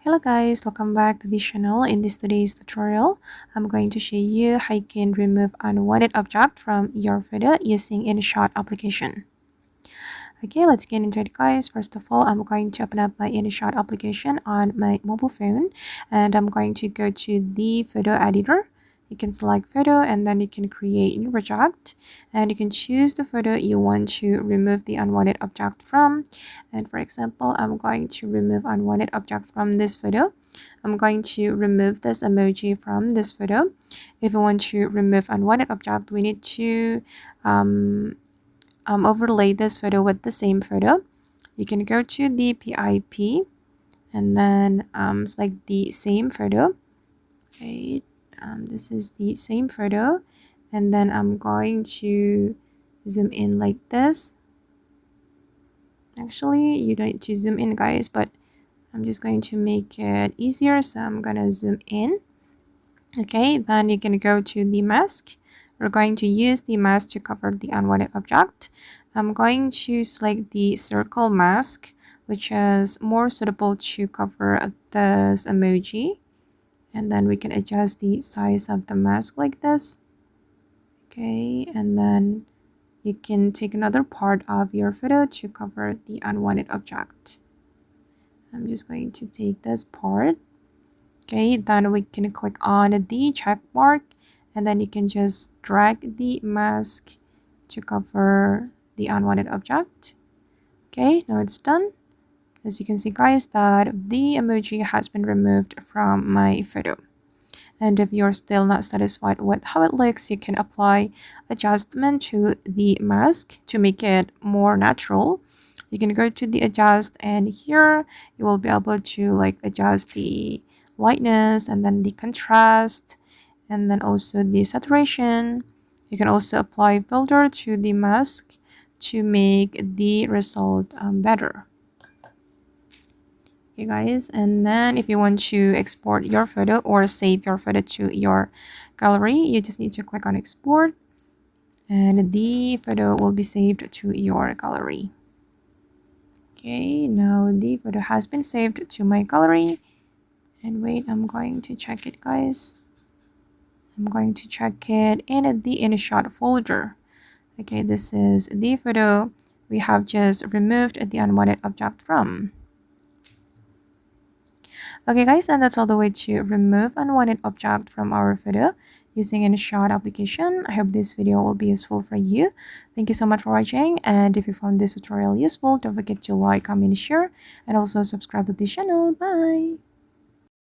Hello guys, welcome back to this channel. In today's tutorial, I'm going to show you how you can remove unwanted object from your photo using Inshot application. Okay, let's get into it guys. First of all, I'm going to open up my Inshot application on my mobile phone and I'm going to go to the photo editor. You can select photo and then you can create new project and you can choose the photo you want to remove the unwanted object from. And for example, I'm going to remove unwanted object from this photo. I'm going to remove this emoji from this photo. If you want to remove unwanted object, we need to overlay this photo with the same photo. You can go to the PIP and then select the same photo. Okay, this is the same photo and then I'm going to zoom in like this. Actually, you don't need to zoom in guys, but I'm just going to make it easier, so I'm gonna zoom in. Okay, then you can go to the mask. We're going to use the mask to cover the unwanted object. I'm going to select the circle mask, which is more suitable to cover this emoji. And then we can adjust the size of the mask like this. Okay, and then you can take another part of your photo to cover the unwanted object. I'm just going to take this part. Okay, then we can click on the check mark and then you can just drag the mask to cover the unwanted object. Okay, now it's done. As you can see guys, that the emoji has been removed from my photo. And if you're still not satisfied with how it looks, you can apply adjustment to the mask to make it more natural. You can go to the adjust and here you will be able to adjust the lightness and then the contrast and then also the saturation. You can also apply filter to the mask to make the result better. Okay guys, and then if you want to export your photo or save your photo to your gallery, you just need to click on export and the photo will be saved to your gallery. Okay, now the photo has been saved to my gallery. And wait, I'm going to check it guys. I'm going to check it in the Inshot folder. Okay, this is the photo we have just removed the unwanted object from. Okay guys, and that's all the way to remove unwanted object from our photo using Inshot application. I hope this video will be useful for you. Thank you so much for watching, and if you found this tutorial useful, don't forget to like, comment, share, and also subscribe to this channel. Bye!